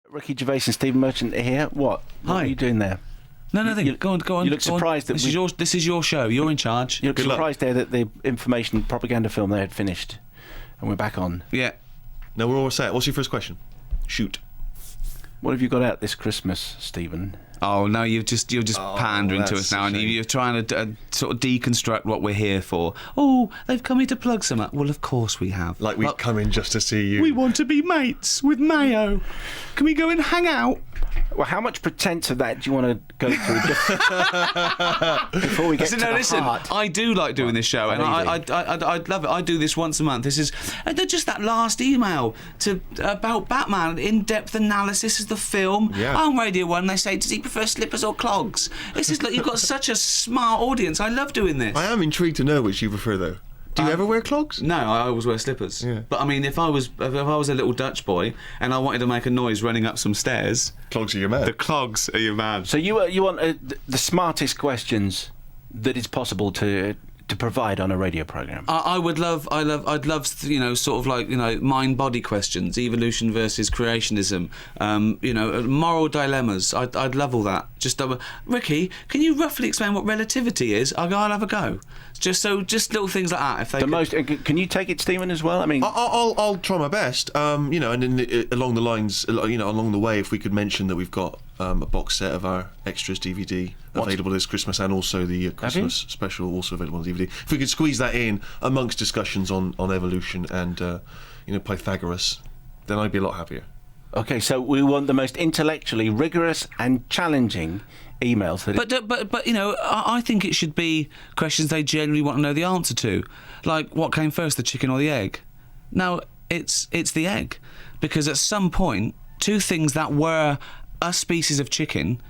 Ricky Gervais and Stephen Merchant are here. What Hi. are you doing there? No, nothing. Go on. You look surprised that this is your show. You're in charge. You look surprised there that the information propaganda film they had finished, and we're back on. Yeah. No, we're all set. What's your first question? Shoot. What have you got out this Christmas, Stephen? Oh no, you're just pandering to us now, and you're trying to sort of deconstruct what we're here for. Oh, they've come here to plug something. Well, of course we have. Like we've come in just to see you. We want to be mates with Mayo. Can we go and hang out? Well, how much pretense of that do you want to go through before we get to the heart? I do like doing this show, and I love it. I do this once a month. This is just that last email about Batman, in-depth analysis of the film. Yeah. On Radio 1, they say, does he prefer slippers or clogs? This is like, you've got such a smart audience. I love doing this. I am intrigued to know which you prefer, though. Do you ever wear clogs? No, I always wear slippers. Yeah. But I mean, if I was a little Dutch boy and I wanted to make a noise running up some stairs, Clogs are your man. the clogs are your man. So you want the smartest questions that is possible to provide on a radio program. I'd love, sort of like, mind-body questions, evolution versus creationism, moral dilemmas. I'd love all that. Just, Ricky, can you roughly explain what relativity is? I'll have a go. Just little things like that. If they can you take it, Stephen, as well? I mean, I'll try my best. And along the lines, along the way, if we could mention that we've got a box set of our extras DVD available this Christmas, and also the Christmas special also available on DVD. If we could squeeze that in amongst discussions on evolution and Pythagoras, then I'd be a lot happier. Okay, so we want the most intellectually rigorous and challenging emails. But I think it should be questions they genuinely want to know the answer to, like what came first, the chicken or the egg? Now it's the egg, because at some point two things that were a species of chicken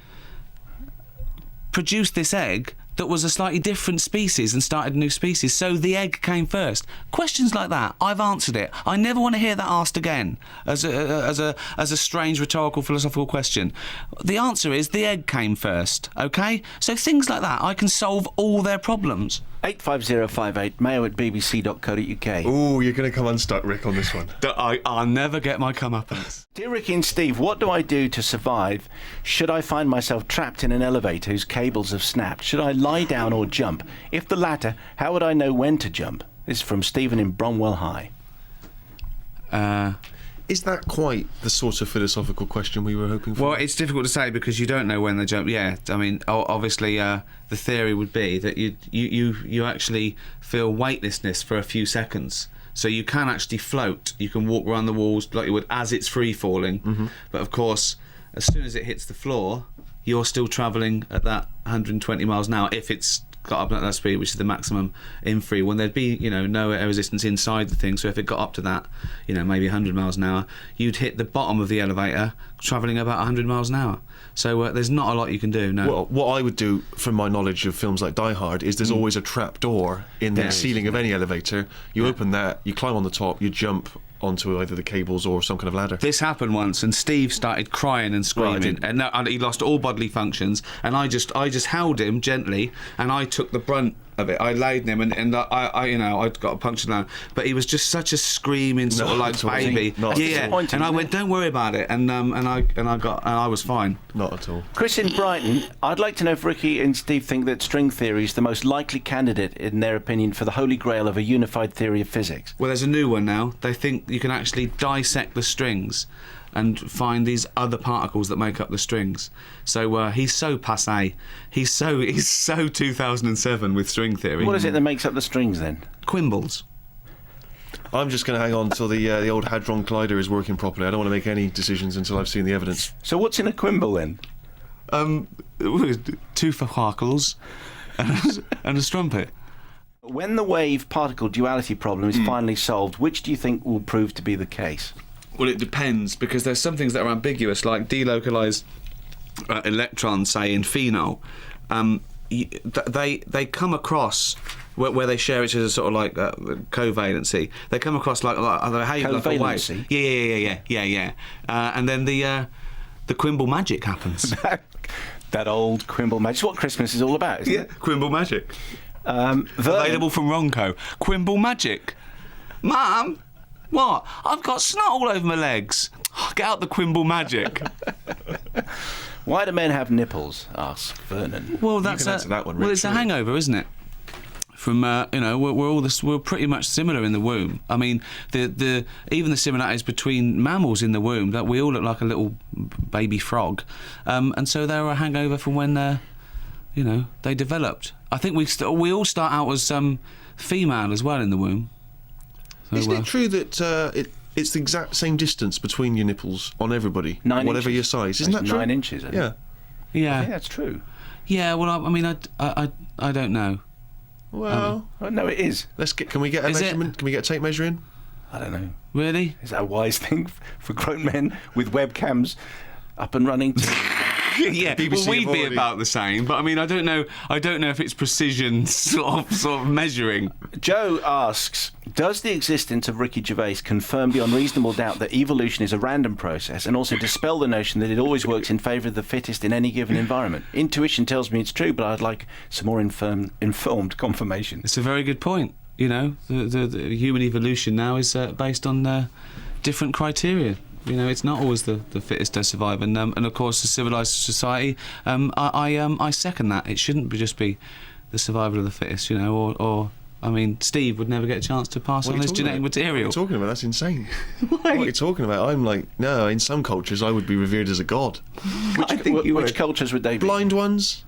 produced this egg that was a slightly different species and started a new species. So the egg came first. Questions like that, I've answered it. I never want to hear that asked again as a strange rhetorical philosophical question. The answer is the egg came first. Okay, so things like that, I can solve all their problems. 85058 mayo@bbc.co.uk. Oh, you're going to come unstuck, Rick, on this one. I'll never get my comeuppance. Dear Ricky and Steve, what do I do to survive? Should I find myself trapped in an elevator whose cables have snapped? Should I lie down or jump? If the latter, how would I know when to jump? This is from Stephen in Bromwell High. Is that quite the sort of philosophical question we were hoping for? Well, it's difficult to say because you don't know when they jump. Yeah, I mean, obviously, the theory would be that you actually feel weightlessness for a few seconds, so you can actually float. You can walk around the walls like you would as it's free falling. Mm-hmm. But of course, as soon as it hits the floor, you're still travelling at that 120 miles an hour. If it's got up at that speed, which is the maximum in free, when there'd be no air resistance inside the thing. So if it got up to that, maybe 100 miles an hour, you'd hit the bottom of the elevator travelling about 100 miles an hour. So there's not a lot you can do. No. Well, what I would do, from my knowledge of films like Die Hard, is there's always a trap door in the ceiling of any elevator. You open that, you climb on the top, you jump onto either the cables or some kind of ladder. This happened once, and Steve started crying and screaming, and he lost all bodily functions. And I just held him gently, and I took the brunt of it. I laid him, and I got a punctured lung. But he was just such a screaming sort of like baby. And I went, "Don't worry about it," and I was fine. Not at all. Chris in Brighton, I'd like to know if Ricky and Steve think that string theory is the most likely candidate, in their opinion, for the holy grail of a unified theory of physics. Well, there's a new one now. They think you can actually dissect the strings and find these other particles that make up the strings. So he's so passé. He's so 2007 with string theory. What is it that makes up the strings then? Quimbles. I'm just going to hang on until the old Hadron Collider is working properly. I don't want to make any decisions until I've seen the evidence. So what's in a quimble then? Two particles and a strumpet. When the wave-particle duality problem is finally solved, which do you think will prove to be the case? Well, it depends, because there's some things that are ambiguous, like delocalised electrons, say, in phenol. They come across where they share each other, sort of like covalency. They come across like covalency. Yeah. And then the Quimble magic happens. That old Quimble magic. It's what Christmas is all about, isn't it? Quimble magic. Available from Ronco. Quimble magic. Mum, What? I've got snot all over my legs. Get out the Quimble magic. Why do men have nipples? Asks Vernon. Well, that's can answer that one, well, Rich, it's a surely. hangover, isn't it? From we're pretty much similar in the womb. I mean, the even the similarities between mammals in the womb, that we all look like a little baby frog, and so they're a hangover from when they developed. I think we all start out as female as well in the womb. So, Isn't it true that it's the exact same distance between your nipples on everybody, 9 whatever inches. your size? Isn't that true? 9 inches. I think. Yeah. Yeah. I think that's true. Yeah. Well, I mean, I don't know. Well, Oh, no, it is. Can we get a Is it? measurement? Can we get a tape measure in? I don't know. Really? Is that a wise thing for grown men with webcams up and running? Yeah, BBC well, we'd have be already- about the same, but I mean, I don't know if it's precision sort of measuring. Joe asks, does the existence of Ricky Gervais confirm beyond reasonable doubt that evolution is a random process, and also dispel the notion that it always works in favour of the fittest in any given environment? Intuition tells me it's true, but I'd like some more informed confirmation. It's a very good point. You know, the human evolution now is based on different criteria. You know, it's not always the fittest to survive, and of course, the civilised society. I second that. It shouldn't just be the survival of the fittest. You know, or I mean, Steve would never get a chance to pass What on are you his talking genetic about? material. What are you talking about? That's insane. What are you talking about? I'm like, no, in some cultures I would be revered as a god. I think which cultures would they be? Blind ones?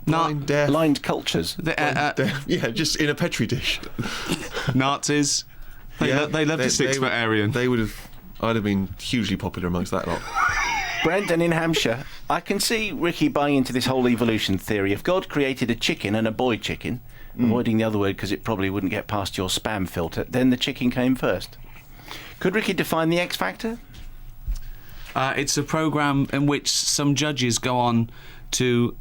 Blind, deaf. Blind cultures. Deaf. Yeah, just in a petri dish. Nazis. They love the 6 foot Aryan. They would have. I'd have been hugely popular amongst that lot. Brendan in Hampshire, I can see Ricky buying into this whole evolution theory. If God created a chicken and a boy chicken, avoiding the other word because it probably wouldn't get past your spam filter, then the chicken came first. Could Ricky define the X Factor? It's a programme in which some judges go on to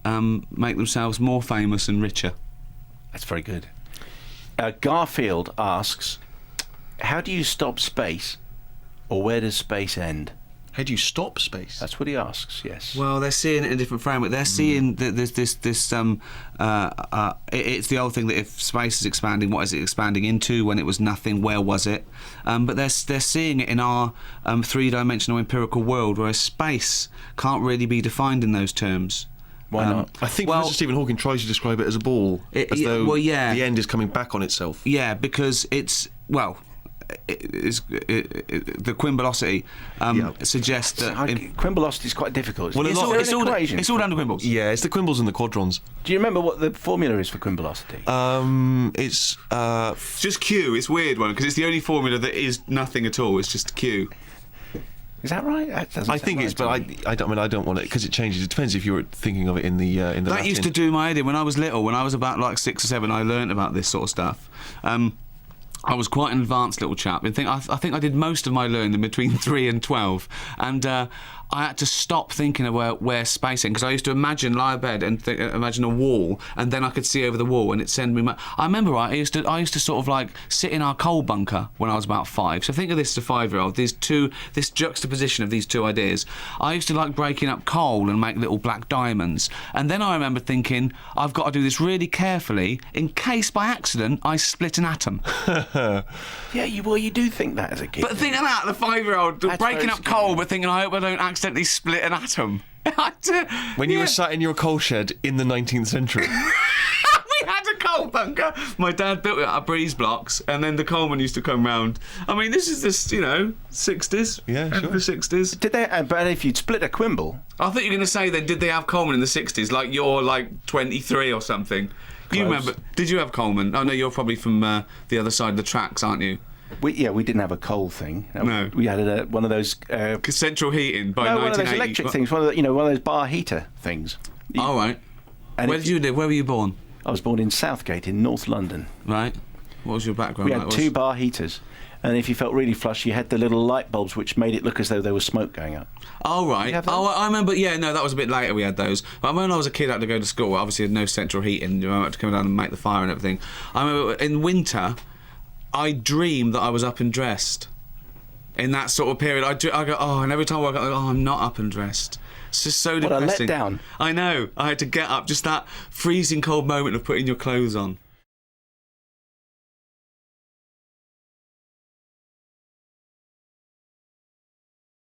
make themselves more famous and richer. That's very good. Garfield asks, how do you stop space, or where does space end? How do you stop space? That's what he asks, yes. Well, they're seeing it in a different framework. They're seeing that there's this it's the old thing that if space is expanding, what is it expanding into? When it was nothing, where was it? But they're seeing it in our three-dimensional empirical world, whereas space can't really be defined in those terms. Why not? I think well- Professor Stephen Hawking tries to describe it as a ball, as though the end is coming back on itself. Yeah, because it's the quimbolosity suggests that. Quimbolosity is quite difficult. Well, Is a lot- there It's an all equation? down to quimbles. Yeah, it's the quimbles and the quadrons. Do you remember what the formula is for quimbolosity? It's It's just Q. It's a weird one because it's the only formula that is nothing at all. It's just Q. Is that right? That doesn't I sound think right it's, to but me. I don't want it because it changes. It depends if you were thinking of it in the That Latin. used to do my head in when I was little. When I was about like 6 or 7, I learnt about this sort of stuff. I was quite an advanced little chap. I think I did most of my learning between 3 and 12, and I had to stop thinking of where space in, because I used to lie abed and imagine a wall, and then I could see over the wall, and it'd send me. I remember I used to sort of like sit in our coal bunker when I was about 5. So think of this as a 5-year-old. This juxtaposition of these two ideas. I used to like breaking up coal and make little black diamonds, and then I remember thinking I've got to do this really carefully in case by accident I split an atom. Yeah, you do think that as a kid. But think of that, the 5-year-old That's breaking very up coal, but thinking, I hope I don't accidentally split an atom. When you were sat in your coal shed in the 19th century. We had a coal bunker. My dad built it out of breeze blocks, and then the coalman used to come round. I mean, this is 60s. Yeah, End of the sure. 60s. Did they? But if you'd split a quimble, I thought you were going to say then, did they have Coleman in the 60s? Like you're like 23 or something. You Close. remember? Did you have Coleman? Oh no, you're probably from the other side of the tracks, aren't you? we didn't have a coal thing. No. We had one of those. Central heating by One of 1980. those electric things. One of those bar heater things. All right. And Where did you live? Where were you born? I was born in Southgate in North London. Right. What was your background? We had like? 2 bar heaters, and if you felt really flush, you had the little light bulbs which made it look as though there was smoke going up. Oh, right. You have those? Oh, I remember. Yeah, no, that was a bit later we had those. But when I was a kid, I had to go to school. Obviously, had no central heating. I had to come down and make the fire and everything. I remember in winter, I dreamed that I was up and dressed. In that sort of period, I go, oh, and every time I woke up, I go, oh, I'm not up and dressed. It's just so What a depressing. letdown. I know. I had to get up. Just that freezing cold moment of putting your clothes on.